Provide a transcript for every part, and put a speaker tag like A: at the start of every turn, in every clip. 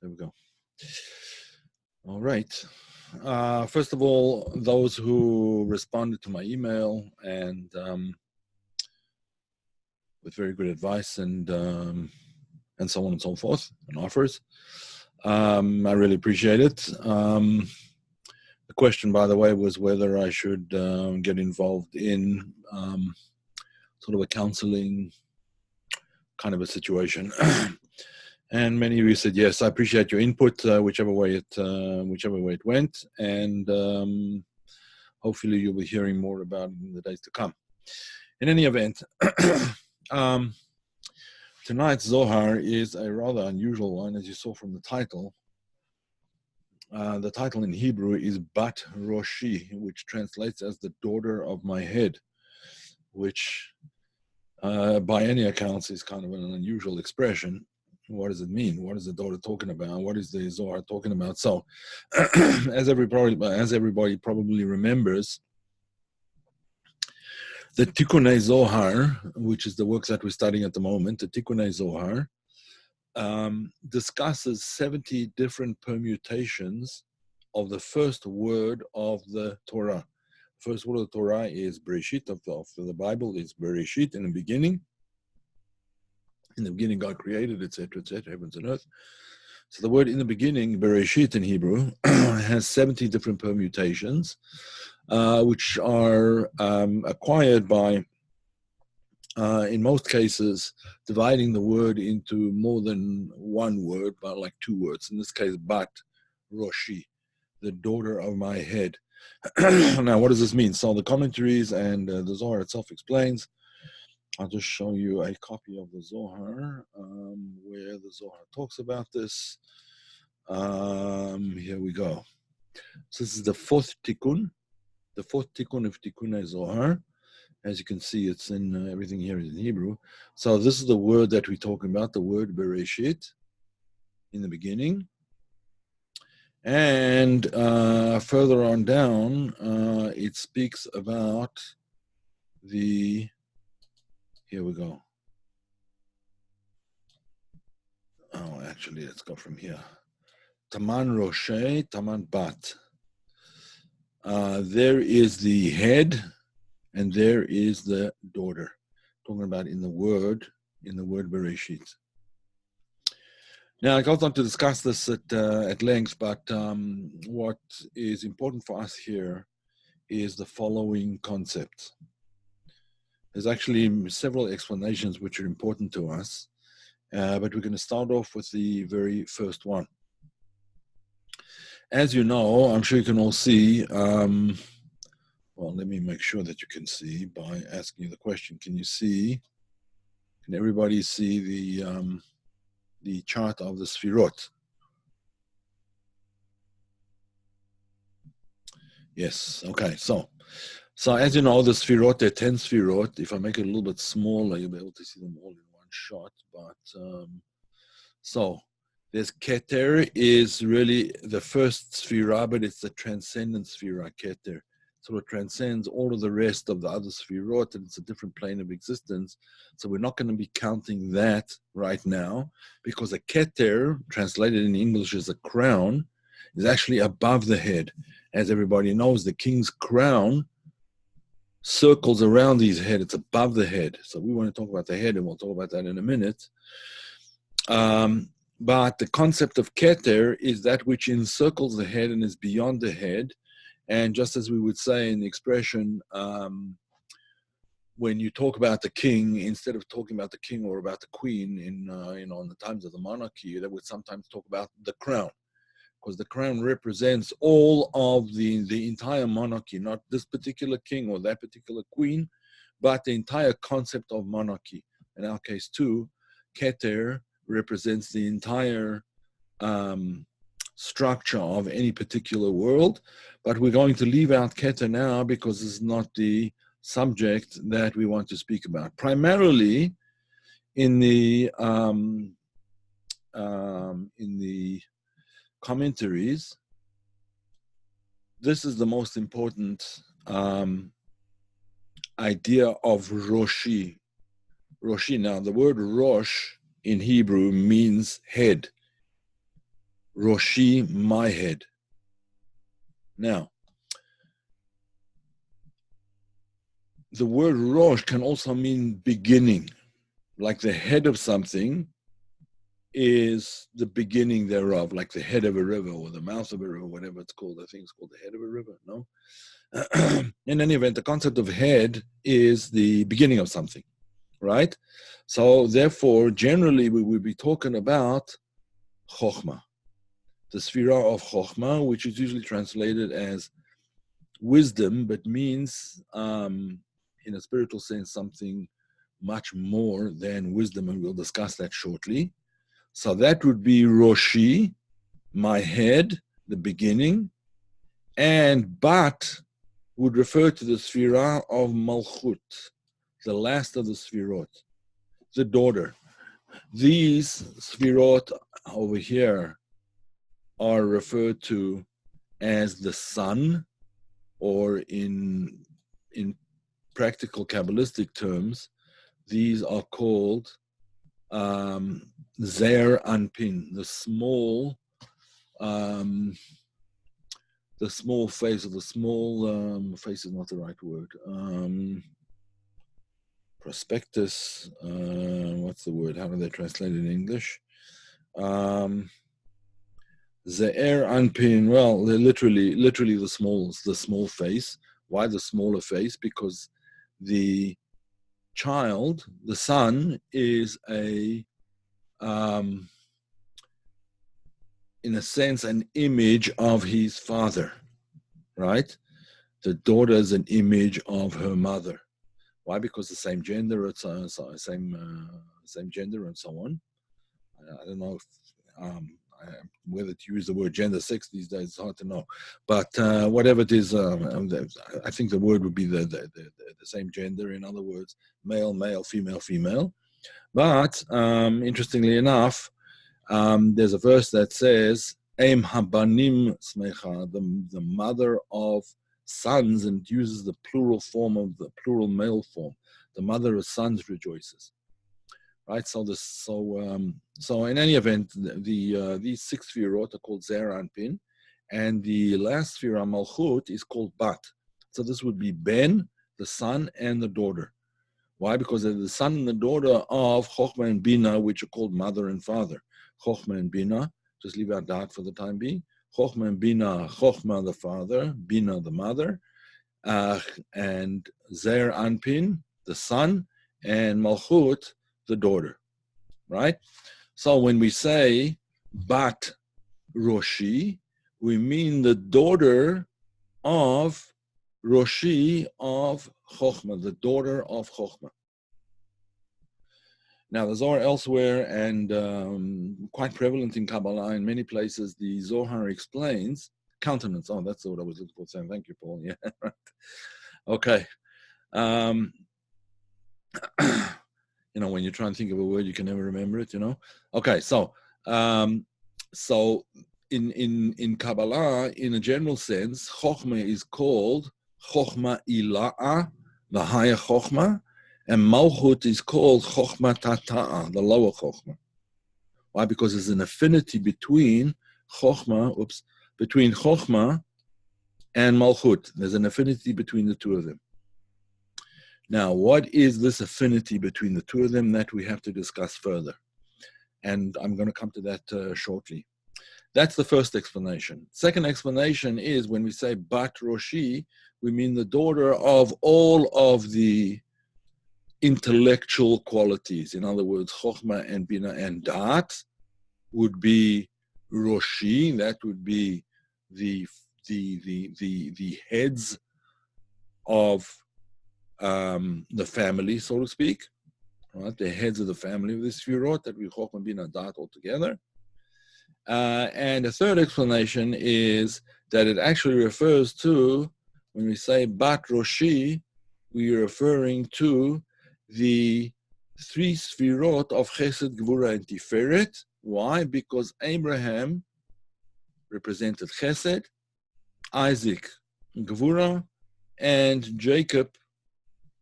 A: There we go. All right. First of all, those who responded to my email and with very good advice and so on and so forth, and offers, I really appreciate it. The question, by the way, was whether I should get involved in sort of a counseling kind of a situation. And many of you said yes. I appreciate your input, whichever way it went, and hopefully you'll be hearing more about it in the days to come. In any event, tonight's Zohar is a rather unusual one, as you saw from the title. The title in Hebrew is Bat Roshi, which translates as the daughter of my head, which by any accounts is kind of an unusual expression. What does it mean? What is the daughter talking about? What is the Zohar talking about? So, as everybody probably remembers, the Tikunei Zohar, which is the work that we're studying at the moment, the Tikunei Zohar, discusses 70 different permutations of the first word of the Torah. First word of the Torah is Bereshit, of the Bible is Bereshit, in the beginning. In the beginning, God created, etc., heavens and earth. So the word in the beginning, Bereshit in Hebrew, has 70 different permutations, which are acquired by, in most cases, dividing the word into more than one word, but like two words. In this case, Bat Roshi, the daughter of my head. Now, what does this mean? So the commentaries and the Zohar itself explains. I'll just show you a copy of the Zohar where the Zohar talks about this. Here we go. So this is the fourth Tikun, the fourth Tikun of Tikunei Zohar. As you can see, it's in everything here is in Hebrew. So this is the word that we're talking about, the word Bereshit, in the beginning. And further on down, it speaks about the, here we go. Oh, actually, let's go from here. Taman Roshe, Taman Bat. There is the head, and there is the daughter. Talking about in the word Bereshit. Now, I goes on to discuss this at length, but what is important for us here is the following concept. There's actually several explanations which are important to us, but we're going to start off with the very first one. As you know, I'm sure you can all see, well, let me make sure that you can see by asking you the question. Can you see, can everybody see the chart of the Sfirot? Yes, okay, so as you know, the Sfirot, there are 10 Sfirot. If I make it a little bit smaller, you'll be able to see them all in one shot. But so there's Keter is really the first Sfirah, but it's the transcendent Sfirah, Keter. So it transcends all of the rest of the other Sfirot, and it's a different plane of existence. So we're not going to be counting that right now, because a Keter, translated in English as a crown, is actually above the head. As everybody knows, the king's crown circles around his head. It's above the head. So we want to talk about the head, and we'll talk about that in a minute. But the concept of Keter is that which encircles the head and is beyond the head. And just as we would say in the expression, when you talk about the king, instead of talking about the king or about the queen in the times of the monarchy, they would sometimes talk about the crown, because the crown represents all of the entire monarchy, not this particular king or that particular queen, but the entire concept of monarchy. In our case too, Keter represents the entire structure of any particular world, but we're going to leave out Keter now because it's not the subject that we want to speak about. Primarily in the commentaries, this is the most important idea of Roshi. Roshi. Now, the word Rosh in Hebrew means head. Roshi, my head. Now, the word Rosh can also mean beginning, like the head of something is the beginning thereof, like the head of a river or the mouth of a river, whatever it's called. I think it's called the head of a river, no? In any event, the concept of head is the beginning of something, right? So therefore, generally, we will be talking about Chokhmah, the Sphira of Chokhmah, which is usually translated as wisdom, but means, in a spiritual sense, something much more than wisdom, and we'll discuss that shortly. So that would be Roshi, my head, the beginning, and Bat would refer to the Sphira of Malchut, the last of the Sphirot, the daughter. These Sphirot over here are referred to as the sun, or in practical Kabbalistic terms, these are called Zeir Anpin, the small face, or the small face is not the right word. Prospectus. What's the word? How do they translate it in English? Zeir Anpin. Well, literally the small face. Why the smaller face? Because the child, the son, is in a sense, an image of his father, right? The daughter is an image of her mother. Why? Because the same gender, same gender, and so on. I don't know if, whether to use the word gender, sex these days. It's hard to know, but whatever it is, I think the word would be the same gender. In other words, male, female. But interestingly enough, there's a verse that says, Em habanim smecha, the mother of sons, and uses the plural form of the plural male form. The mother of sons rejoices. Right? So in any event, these 6 Sfirot are called Zeir Anpin, and the last Sfira, Malchut, is called Bat. So this would be Ben, the son, and the daughter. Why? Because they're the son and the daughter of Chokhmah and Bina, which are called mother and father. Chokhmah and Bina, just leave out that for the time being. Chokhmah and Bina, Chokhmah the father, Bina the mother, and Zeir Anpin, the son, and Malchut, the daughter, right? So when we say Bat Roshi, we mean the daughter of Roshi of Chokhmah, the daughter of Chokhmah. Now, the Zohar elsewhere, and quite prevalent in Kabbalah in many places, the Zohar explains countenance. Oh, that's what I was looking for. Saying, thank you, Paul. Yeah, right. Okay. When you try and think of a word, you can never remember it. Okay, so in Kabbalah, in a general sense, Chokhmah is called Chokhmah Ila'a, the higher Chokhmah, and Malchut is called Chokhmah Tata'a, the lower Chokhmah. Why? Because there's an affinity between Chokhmah and Malchut. There's an affinity between the two of them. Now, what is this affinity between the two of them? That we have to discuss further. And I'm going to come to that shortly. That's the first explanation. Second explanation is when we say Bat Roshi, we mean the daughter of all of the intellectual qualities. In other words, Chokhmah and Bina and Da'at would be Roshi. That would be the heads of the family, so to speak, right? The heads of the family of the Sfirot, that we Chokhmah, Bina, Da'at all together. And the third explanation is that it actually refers to, when we say Bat Roshi, we are referring to the 3 Sfirot of Chesed, Gvura, and Tiferet. Why? Because Abraham represented Chesed, Isaac, Gvura, and Jacob,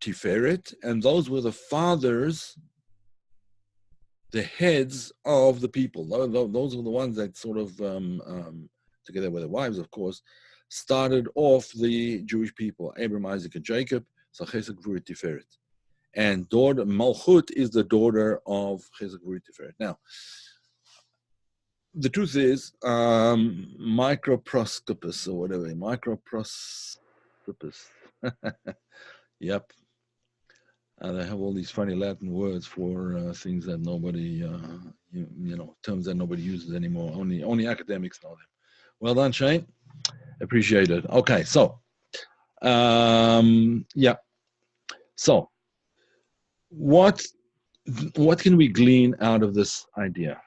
A: Tiferet, and those were the fathers the heads of the people. Those are the ones that sort of, together with their wives, of course, started off the Jewish people, Abraham, Isaac, and Jacob, so Chesed, Gvura, Tiferet. And daughter Malchut is the daughter of Chesed, Gvura, Tiferet. Now, the truth is, microproscopus or whatever, microproscopus. Yep. They have all these funny Latin words for things that nobody, terms that nobody uses anymore. Only academics know them. Well done, Shane. Appreciate it. Okay, so, yeah. So, what can we glean out of this idea?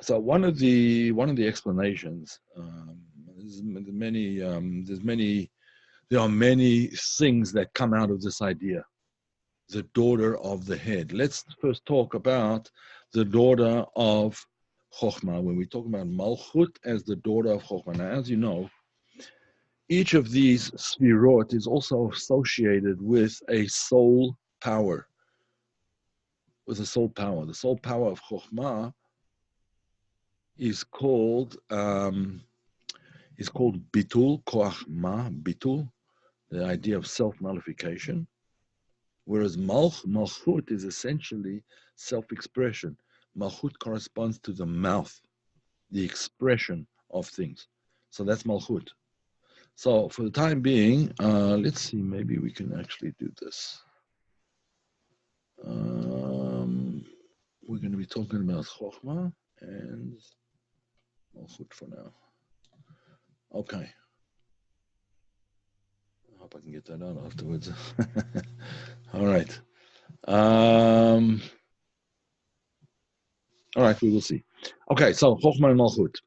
A: So one of the explanations, there are many things that come out of this idea, the daughter of the head. Let's first talk about the daughter of Chokhmah. When we talk about Malchut as the daughter of Chokhmah, now as you know, each of these sfirot is also associated with a soul power. The soul power of Chokhmah is called bitul, koach ma, bitul, the idea of self-nullification, whereas malchut is essentially self-expression. Malchut corresponds to the mouth, the expression of things. So that's malchut. So for the time being, let's see, maybe we can actually do this. We're going to be talking about Chokhmah and Malchut for now. Okay. I hope I can get that out afterwards. All right. All right, we will see. Okay, so Chokhmah and Malchut.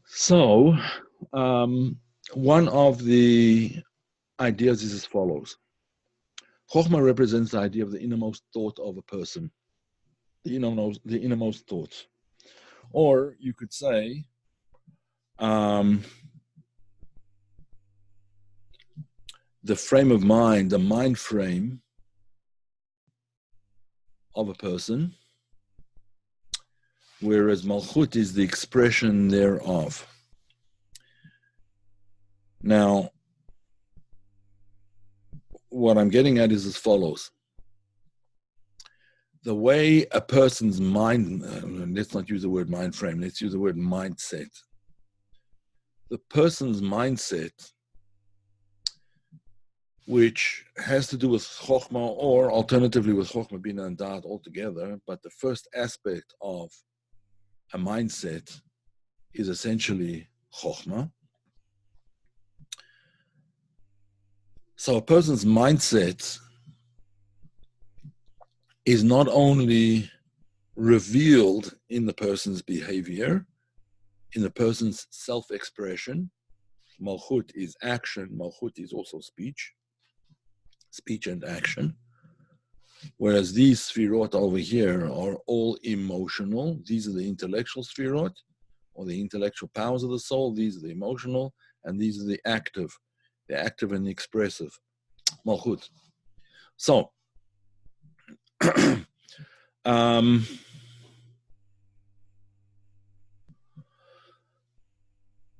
A: So, one of the ideas is as follows. Chokhmah represents the idea of the innermost thought of a person, the innermost thoughts. Or you could say, the frame of mind, the mind frame of a person, whereas Malchut is the expression thereof. Now, what I'm getting at is as follows. The way a person's mind, let's not use the word mind frame, let's use the word mindset. The person's mindset, which has to do with Chokhmah, or alternatively with Chokhmah, Bina, and Da'at altogether, but the first aspect of a mindset is essentially Chokhmah. So a person's mindset is not only revealed in the person's behavior, in the person's self-expression. Malchut is action, Malchut is also speech and action. Whereas these sfirot over here are all emotional. These are the intellectual sfirot, or the intellectual powers of the soul. These are the emotional, and these are the active and the expressive, Malchut. So,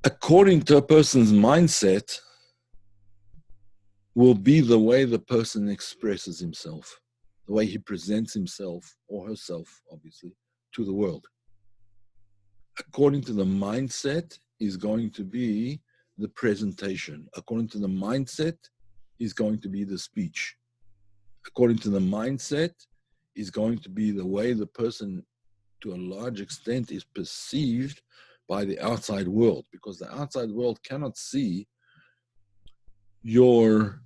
A: according to a person's mindset, will be the way the person expresses himself, the way he presents himself or herself, obviously, to the world. According to the mindset is going to be the presentation. According to the mindset is going to be the speech. According to the mindset is going to be the way the person, to a large extent, is perceived by the outside world, because the outside world cannot see your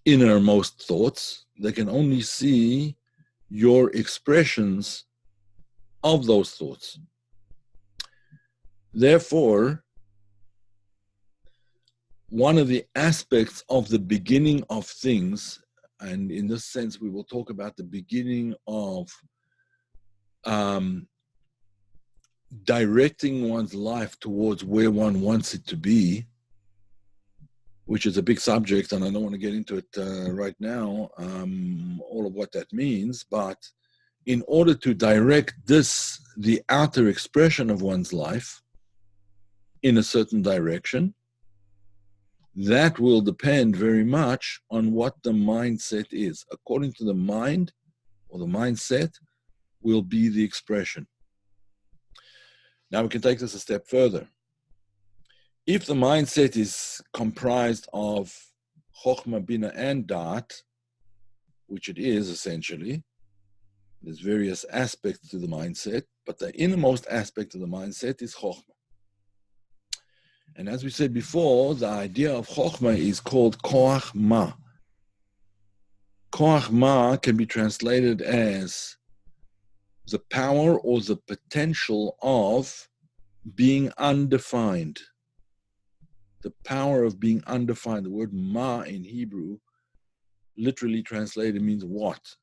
A: innermost thoughts. They can only see your expressions of those thoughts. Therefore, one of the aspects of the beginning of things, and in this sense we will talk about the beginning of directing one's life towards where one wants it to be, which is a big subject, and I don't want to get into it right now, all of what that means, but in order to direct the outer expression of one's life in a certain direction, that will depend very much on what the mindset is. According to the mind, or the mindset, will be the expression. Now we can take this a step further. If the mindset is comprised of Chokhmah, Bina, and Da'at, which it is essentially, there's various aspects to the mindset, but the innermost aspect of the mindset is Chokhmah. And as we said before, the idea of Chokhmah is called Koach Ma. Koach Ma can be translated as the power or the potential of being undefined. The power of being undefined. The word Ma in Hebrew literally translated means what?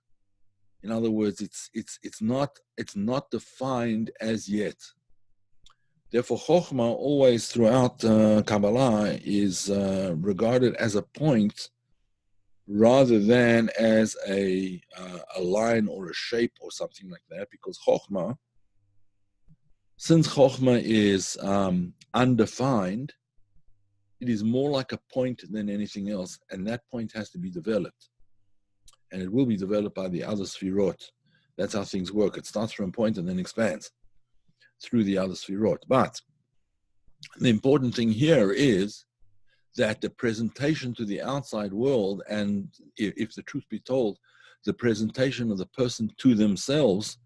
A: In other words, it's not defined as yet. Therefore, Chokhmah always throughout Kabbalah is regarded as a point rather than as a line or a shape or something like that, because Chokhmah, since Chokhmah is undefined, it is more like a point than anything else, and that point has to be developed. And it will be developed by the other Sfirot. That's how things work. It starts from a point and then expands through the other Sfirot. But the important thing here is that the presentation to the outside world, and if the truth be told, the presentation of the person to themselves,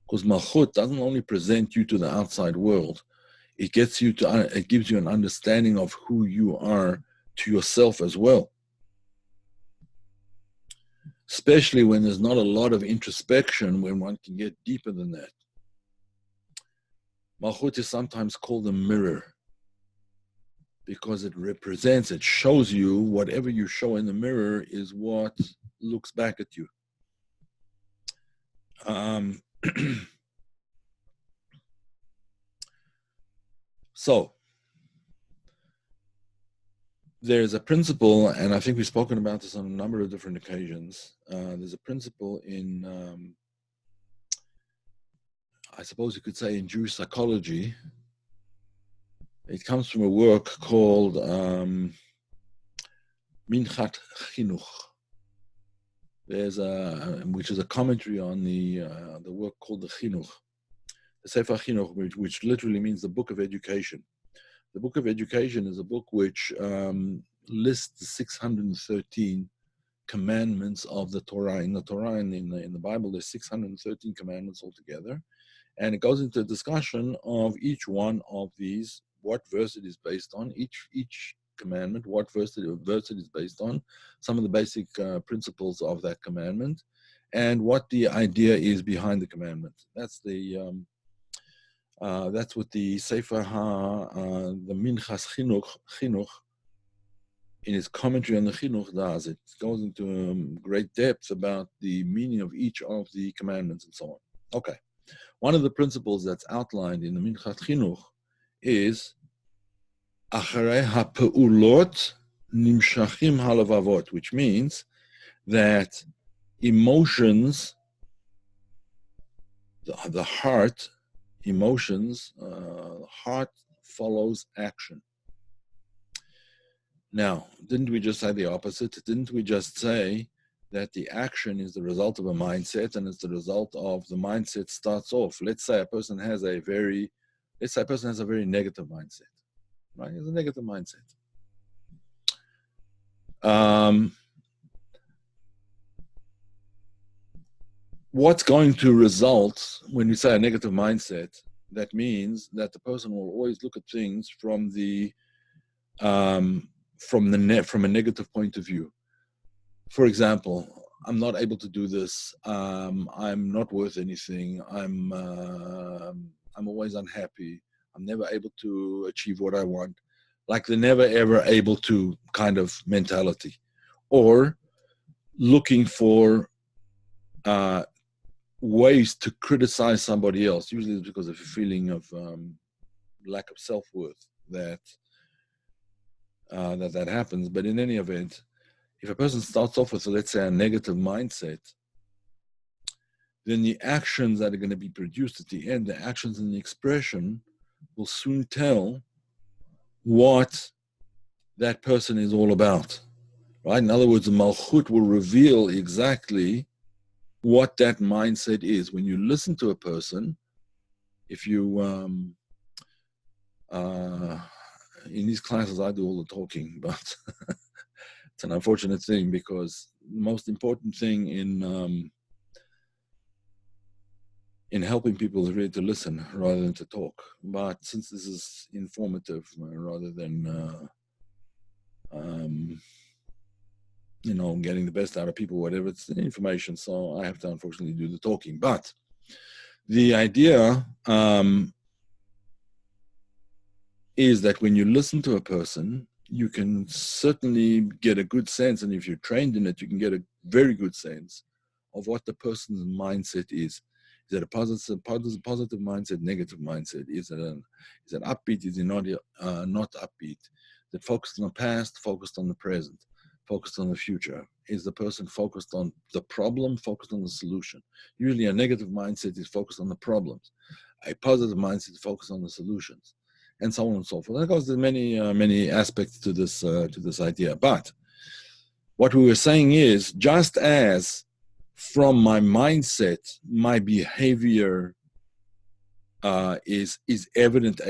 A: because Malchut doesn't only present you to the outside world, it gives you an understanding of who you are to yourself as well. Especially when there's not a lot of introspection, when one can get deeper than that. Malchut is sometimes called a mirror because it shows you whatever you show in the mirror is what looks back at you. So, there's a principle, and I think we've spoken about this on a number of different occasions. There's a principle in, I suppose you could say, in Jewish psychology. It comes from a work called Minchat Chinuch. Which is a commentary on the work called the Chinuch, the Sefer Chinuch, which literally means the Book of Education. The Book of Education is a book which lists the 613 commandments of the Torah. In the Torah and in the Bible, there's 613 commandments altogether, and it goes into a discussion of each one of these, what verse it is based on, each commandment, what verse it is based on, some of the basic principles of that commandment, and what the idea is behind the commandment. That's what the Sefer the Minchas Chinuch, in his commentary on the Chinuch, does. It goes into great depth about the meaning of each of the commandments and so on. Okay, one of the principles that's outlined in the Minchas Chinuch is Acharei ha'peulot nimshachim halavavot, which means that emotions, the heart, heart follows action. Now, didn't we just say the opposite? Didn't we just say that the action is the result of a mindset, and it's the result of the mindset starts off? Let's say a person has a very negative mindset. Right? It's a negative mindset. What's going to result when you say a negative mindset? That means that the person will always look at things from a negative point of view. For example, I'm not able to do this. I'm not worth anything. I'm always unhappy. I'm never able to achieve what I want, like the never ever able to kind of mentality, or looking for ways to criticize somebody else. Usually it's because of a feeling of lack of self-worth that happens. But in any event, if a person starts off with, let's say, a negative mindset, then the actions that are going to be produced at the end, the actions and the expression, will soon tell what that person is all about. Right? In other words, the Malchut will reveal exactly what that mindset is. When you listen to a person, if you, in these classes, I do all the talking, but it's an unfortunate thing because the most important thing in helping people is really to listen rather than to talk. But since this is informative rather than getting the best out of people, whatever, it's information. So I have to unfortunately do the talking. But the idea is that when you listen to a person, you can certainly get a good sense, and if you're trained in it, you can get a very good sense of what the person's mindset is. Is it a positive mindset, negative mindset? Is it upbeat? Is it not upbeat? Is it focused on the past, focused on the present, focused on the future? Is the person focused on the problem, focused on the solution? Usually a negative mindset is focused on the problems. A positive mindset is focused on the solutions, and so on and so forth. Of course, there's many aspects to this idea. But what we were saying is, just as from my mindset, my behavior is evidence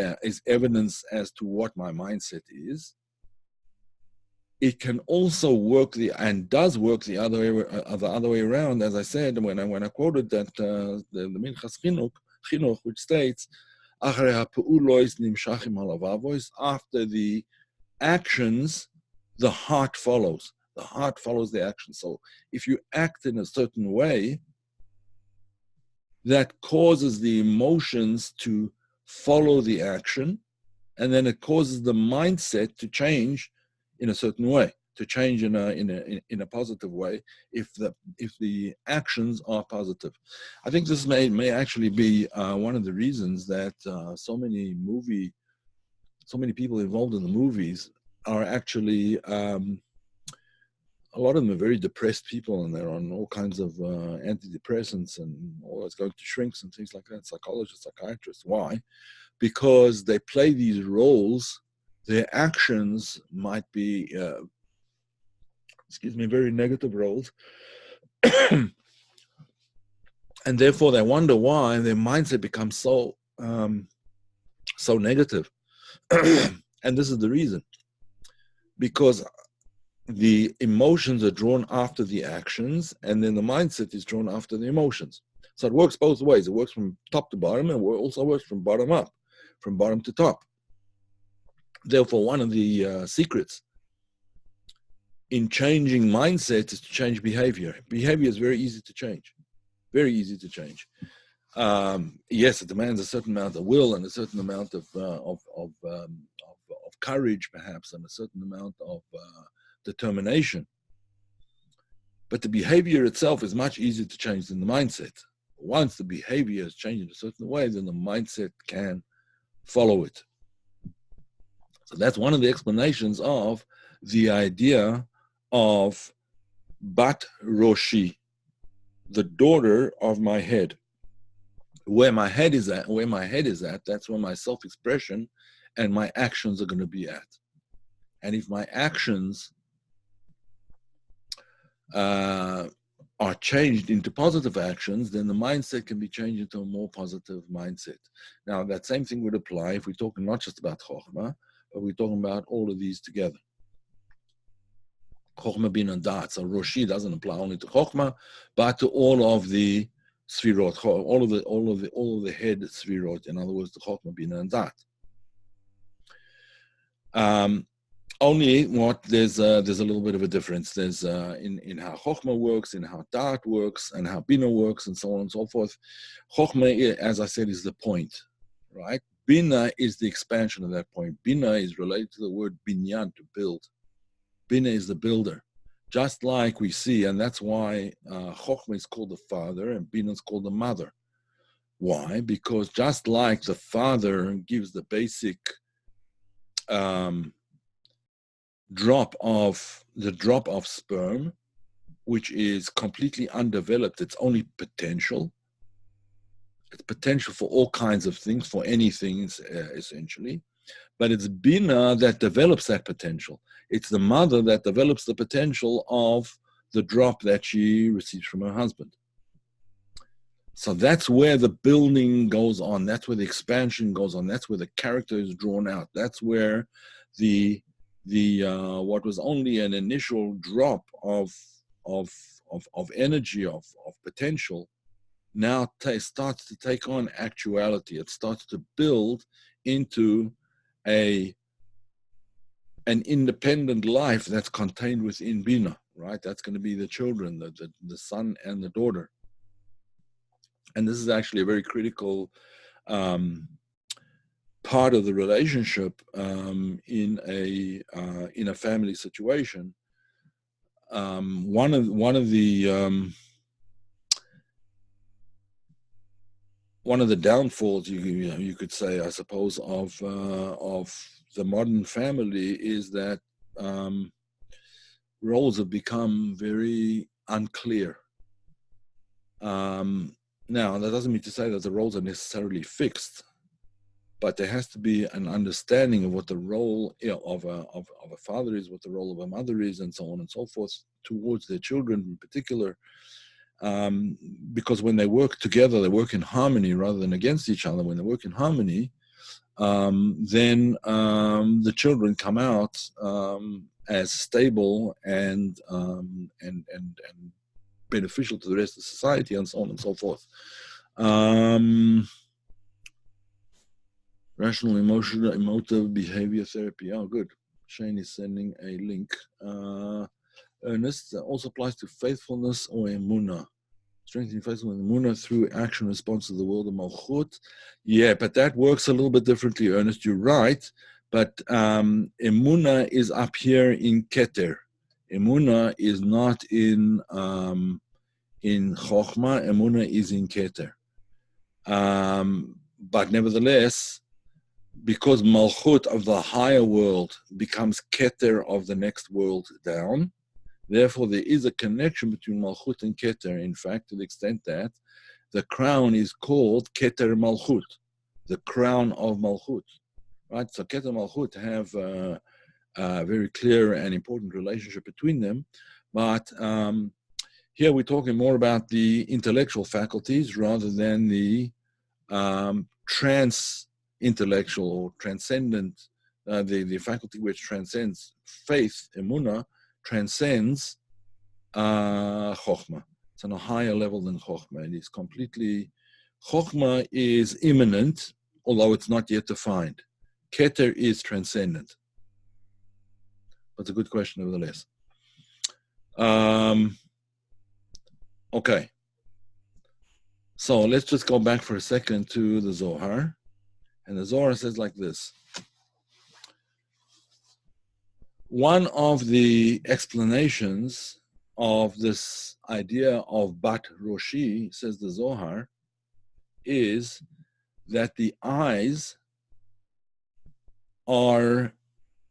A: as to what my mindset is. It can also work and does work the other way around. As I said when I quoted that the Minchas Chinuch, which states, after the actions, the heart follows. The heart follows the action. So if you act in a certain way, that causes the emotions to follow the action, and then it causes the mindset to change in a certain way, to change in a positive way if the actions are positive. I think this may actually be one of the reasons that so many people involved in the movies are actually a lot of them are very depressed people, and they're on all kinds of antidepressants and always going to shrinks and things like that, psychologists, psychiatrists. Why? Because they play these roles. Their actions might be, very negative roles. And therefore they wonder why their mindset becomes so negative. And this is the reason. Because the emotions are drawn after the actions, and then the mindset is drawn after the emotions. So it works both ways. It works from top to bottom, and it also works from bottom up, from bottom to top. Therefore, one of the secrets in changing mindset is to change behavior. Behavior is very easy to change. Very easy to change. Yes, it demands a certain amount of will and a certain amount of courage, perhaps, and a certain amount of determination. But the behavior itself is much easier to change than the mindset. Once the behavior is changed in a certain way, then the mindset can follow it. So that's one of the explanations of the idea of Bat Roshi, the daughter of my head. Where my head is at, that's where my self-expression and my actions are going to be at. And if my actions are changed into positive actions, then the mindset can be changed into a more positive mindset. Now, that same thing would apply if we're talking not just about Chokhmah, but we're talking about all of these together. Chokhmah, Bin, and Dat. So Roshi doesn't apply only to Chokhmah, but to all of the Sfirot, all of the head Sfirot. In other words, the Chokhmah, Bin, and Dat. Only there's a little bit of a difference. There's in how Chokhmah works, in how Dat works, and how Bina works, and so on and so forth. Chokhmah, as I said, is the point, right? Bina is the expansion of that point. Bina is related to the word binyan, to build. Bina is the builder. Just like we see, and that's why Chokhmah is called the father and Bina is called the mother. Why? Because just like the father gives the basic drop of sperm, which is completely undeveloped, it's only potential, It's potential for all kinds of things, for anything, essentially. But it's Bina that develops that potential. It's the mother that develops the potential of the drop that she receives from her husband. So that's where the building goes on. That's where the expansion goes on. That's where the character is drawn out. That's where the what was only an initial drop of energy, of potential, now starts to take on actuality. It starts to build into an independent life that's contained within Bina, right? That's going to be the children, the son and the daughter. And this is actually a very critical part of the relationship in a family situation. One of the downfalls, you could say, I suppose, of the modern family is that roles have become very unclear. Now, that doesn't mean to say that the roles are necessarily fixed, but there has to be an understanding of what the role of a father is, what the role of a mother is, and so on and so forth towards their children in particular. Because when they work together, they work in harmony rather than against each other. When they work in harmony, then the children come out as stable and beneficial to the rest of society, and so on and so forth. Rational, emotional, emotive behavior therapy. Oh, good. Shane is sending a link. Ernest, also applies to faithfulness or emunah. Strengthening faithfulness and emunah through action response to the world of Malchut. Yeah, but that works a little bit differently, Ernest. You're right. But emunah is up here in Keter. Emunah is not in Chokhmah. Emunah is in Keter. But nevertheless, because Malchut of the higher world becomes Keter of the next world down, therefore there is a connection between Malchut and Keter, in fact, to the extent that the crown is called Keter Malchut, the crown of Malchut, right? So Keter and Malchut have a very clear and important relationship between them, but here we're talking more about the intellectual faculties rather than the trans-intellectual or transcendent, the faculty which transcends faith, emunah, transcends Chokhmah. It's on a higher level than Chokhmah. It is completely, Chokhmah is immanent, although it's not yet defined. Keter is transcendent. That's a good question, nevertheless. Okay. So let's just go back for a second to the Zohar. And the Zohar says like this. One of the explanations of this idea of Bat Roshi, says the Zohar, is that the eyes are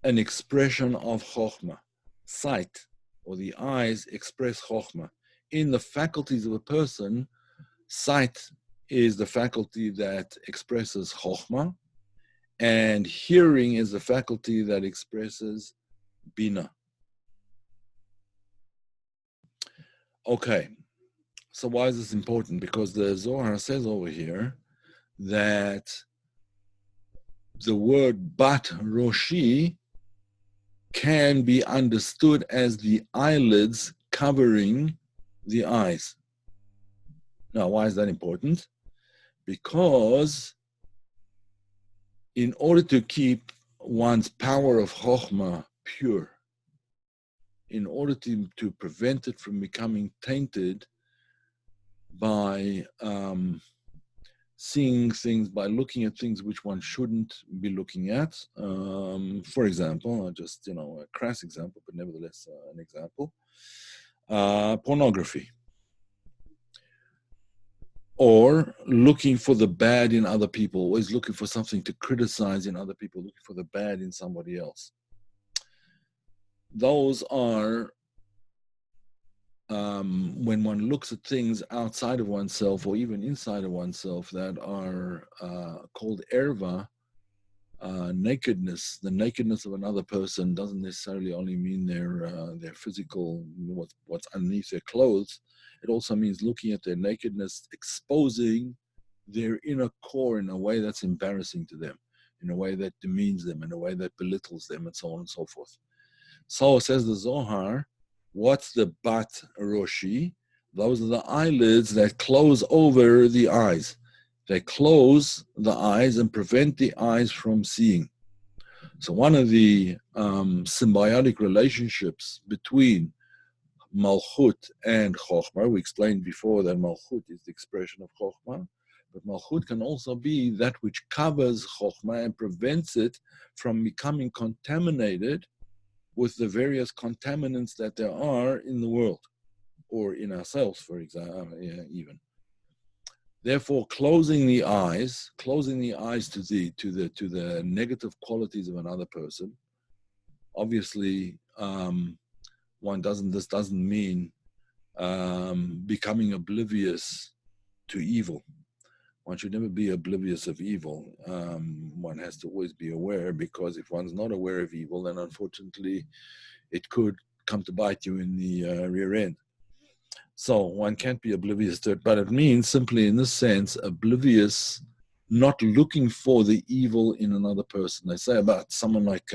A: an expression of Chokhmah. Sight, or the eyes, express Chokhmah. In the faculties of a person, sight is the faculty that expresses Chokhmah, and hearing is the faculty that expresses Bina. Okay, so why is this important? Because the Zohar says over here that the word Bat Roshi can be understood as the eyelids covering the eyes. Now, why is that important? Because in order to keep one's power of Chokhmah pure, in order to prevent it from becoming tainted by seeing things, by looking at things which one shouldn't be looking at. For example, just, a crass example, but nevertheless an example, pornography. Or looking for the bad in other people, always looking for something to criticize in other people, looking for the bad in somebody else. Those are when one looks at things outside of oneself or even inside of oneself that are called erva, nakedness, the nakedness of another person doesn't necessarily only mean their physical, what's underneath their clothes. It also means looking at their nakedness, exposing their inner core in a way that's embarrassing to them, in a way that demeans them, in a way that belittles them, and so on and so forth. So says the Zohar, what's the bat roshi? Those are the eyelids that close over the eyes. They close the eyes and prevent the eyes from seeing. So one of the symbiotic relationships between Malchut and Chokhmah, we explained before that Malchut is the expression of Chokhmah, but Malchut can also be that which covers Chokhmah and prevents it from becoming contaminated with the various contaminants that there are in the world or in ourselves, for example, even. Therefore, closing the eyes to the negative qualities of another person. Obviously, this doesn't mean becoming oblivious to evil. One should never be oblivious of evil. One has to always be aware, because if one's not aware of evil, then unfortunately it could come to bite you in the rear end. So one can't be oblivious to it, but it means simply in this sense, oblivious, not looking for the evil in another person. They say about someone like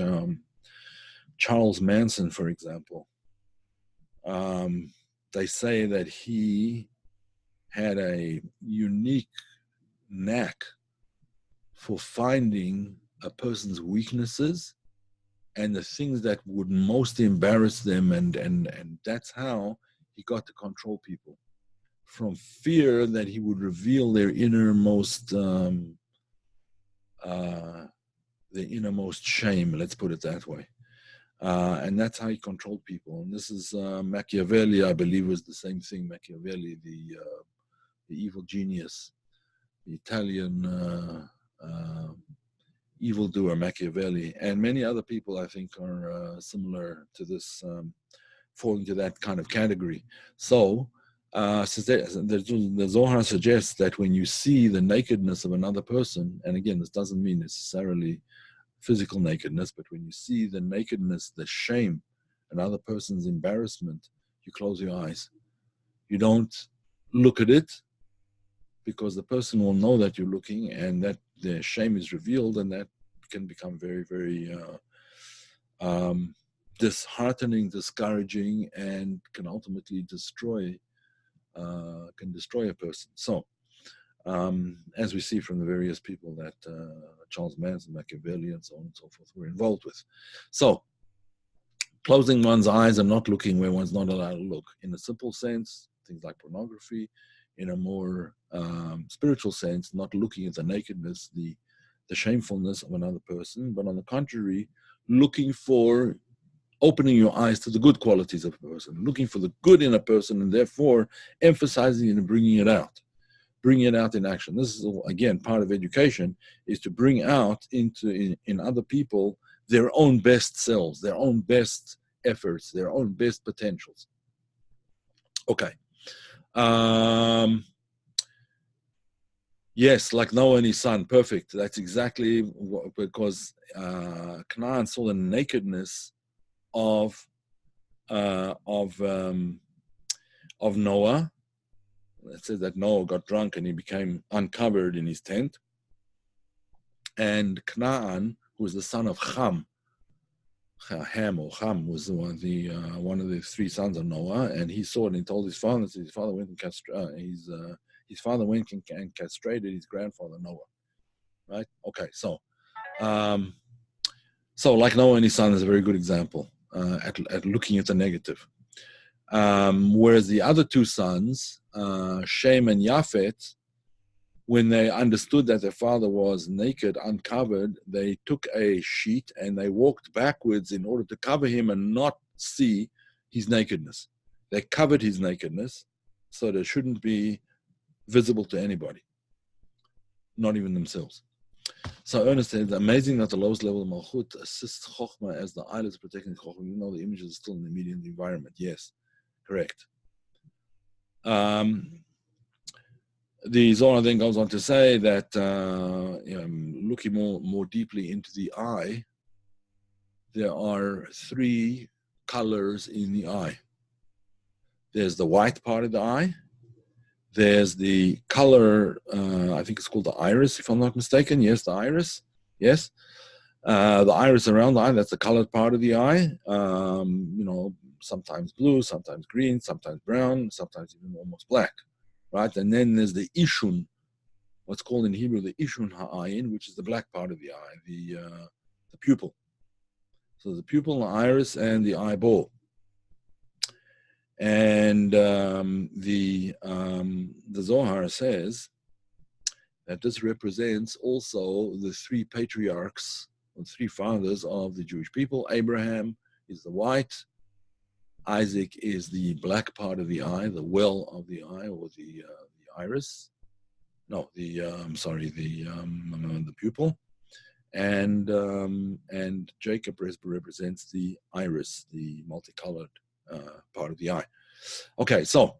A: Charles Manson, for example. They say that he had a unique knack for finding a person's weaknesses and the things that would most embarrass them, and that's how he got to control people, from fear that he would reveal their innermost shame, let's put it that way. And that's how he controlled people. And this is Machiavelli, I believe, was the same thing. Machiavelli, the evil genius, the Italian evildoer Machiavelli, and many other people, I think, are similar to this, falling to that kind of category. So the Zohar suggests that when you see the nakedness of another person, and again, this doesn't mean necessarily physical nakedness, but when you see the nakedness, the shame, another person's embarrassment, you close your eyes. You don't look at it, because the person will know that you're looking, and that the shame is revealed, and that can become very, very disheartening, discouraging, and can ultimately destroy a person. So, as we see from the various people that Charles Manson, Machiavelli, and so on and so forth were involved with. So, closing one's eyes and not looking where one's not allowed to look. In a simple sense, things like pornography. In a more spiritual sense, not looking at the nakedness, the shamefulness of another person, but on the contrary, looking for, opening your eyes to the good qualities of a person, looking for the good in a person, and therefore emphasizing it and bringing it out in action. This is, again, part of education, is to bring out in other people their own best selves, their own best efforts, their own best potentials. Okay. Yes, like Noah and his son. Perfect. That's exactly because Canaan saw the nakedness of Noah. It says that Noah got drunk and he became uncovered in his tent. And Canaan, who was the son of Ham was one of the three sons of Noah, and he saw it and he told his father. So his father went and castrated his grandfather Noah. Right? Okay, so like Noah and his son is a very good example at looking at the negative. Whereas the other two sons, Shem and Japheth, when they understood that their father was naked, uncovered, they took a sheet and they walked backwards in order to cover him and not see his nakedness. They covered his nakedness so that it shouldn't be visible to anybody, not even themselves. So Ernest said, it's amazing that the lowest level of Malchut assists Chokhmah as the eyelids protecting Chokhmah, even though the images are still in the immediate environment. Yes, correct. The Zohar then goes on to say that looking more deeply into the eye, there are three colors in the eye. There's the white part of the eye. There's the color, I think it's called the iris, if I'm not mistaken. Yes, the iris. Yes. The iris around the eye, that's the colored part of the eye. Sometimes blue, sometimes green, sometimes brown, sometimes even almost black. Right? And then there's the ishun, what's called in Hebrew the ishun ha'ayin, which is the black part of the eye, the pupil. So the pupil, the iris, and the eyeball. And the Zohar says that this represents also the three patriarchs, or three fathers of the Jewish people. Abraham is the white, Isaac is the black part of the eye, the well of the eye, or the iris. No, the pupil, and Jacob represents the iris, the multicolored part of the eye. Okay, so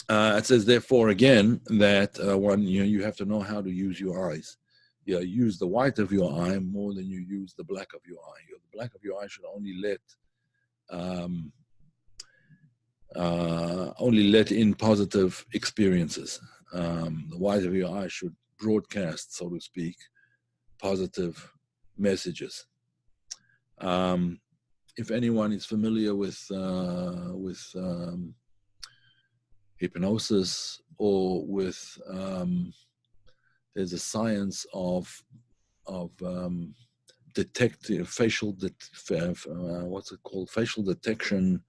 A: it says therefore again that you have to know how to use your eyes. You use the white of your eye more than you use the black of your eye. The black of your eye should only let in positive experiences. The white of your eye should broadcast, so to speak, positive messages. If anyone is familiar with hypnosis or with there's a science of detective facial what's it called, facial detection.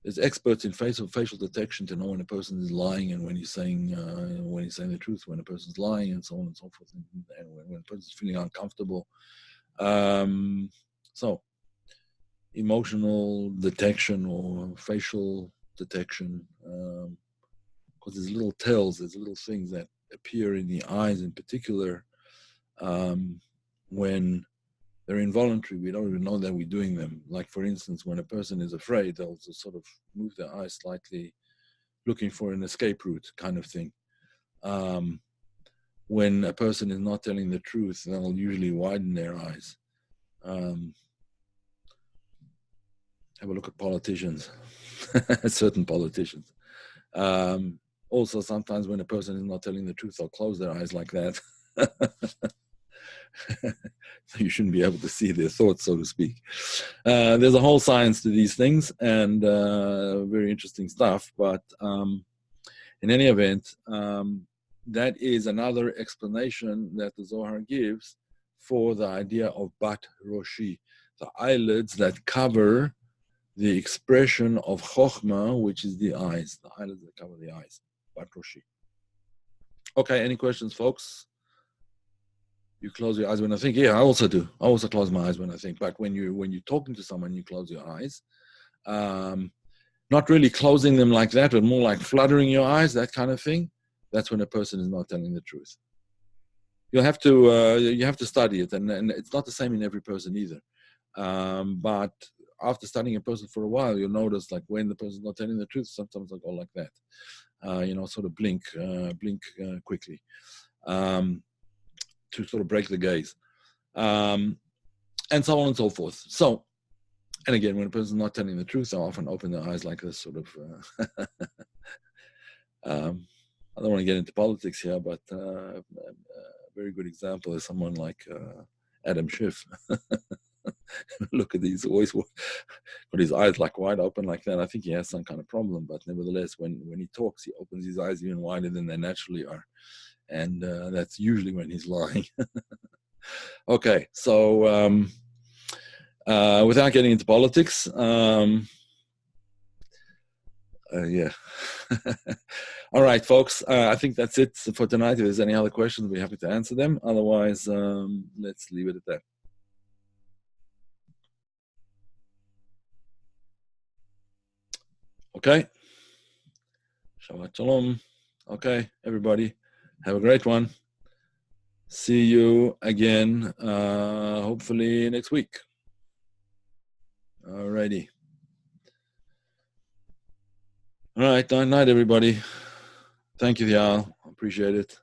A: There's experts in facial detection to know when a person is lying and when he's saying the truth, when a person's lying, and so on and so forth, and when a person's feeling uncomfortable. So emotional detection or facial detection, because there's little tells, there's little things that appear in the eyes in particular when they're involuntary. We don't even know that we're doing them. Like, for instance, when a person is afraid, they'll just sort of move their eyes slightly, looking for an escape route kind of thing. When a person is not telling the truth, they'll usually widen their eyes. Have a look at politicians, certain politicians. Also, sometimes when a person is not telling the truth, they'll close their eyes like that. So you shouldn't be able to see their thoughts, so to speak. There's a whole science to these things, and very interesting stuff. But in any event, that is another explanation that the Zohar gives for the idea of bat roshi, the eyelids that cover the expression of chokhmah, which is the eyes, the eyelids that cover the eyes, bat roshi. Okay, any questions, folks? You close your eyes when I think. Yeah, I also do. I also close my eyes when I think. But when you're talking to someone, you close your eyes. Not really closing them like that, but more like fluttering your eyes, that kind of thing. That's when a person is not telling the truth. You have to study it, and it's not the same in every person either. But after studying a person for a while, you'll notice, like, when the person's not telling the truth, sometimes they'll go like that. Sort of blink quickly. To sort of break the gaze, and so on and so forth. So, and again, when a person's not telling the truth, they'll often open their eyes like this, sort of. I don't want to get into politics here, but a very good example is someone like Adam Schiff. Look at these, always got his eyes like wide open like that. I think he has some kind of problem, but nevertheless, when he talks, he opens his eyes even wider than they naturally are. And that's usually when he's lying. Okay, so without getting into politics, yeah. All right, folks, I think that's it for tonight. If there's any other questions, we'll be happy to answer them. Otherwise, let's leave it at that. Okay. Shabbat shalom. Okay, everybody, have a great one. See you again, hopefully next week. Alrighty. All right, night, everybody. Thank you, Yal. Appreciate it.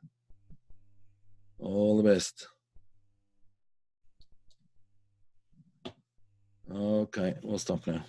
A: All the best. Okay, we'll stop now.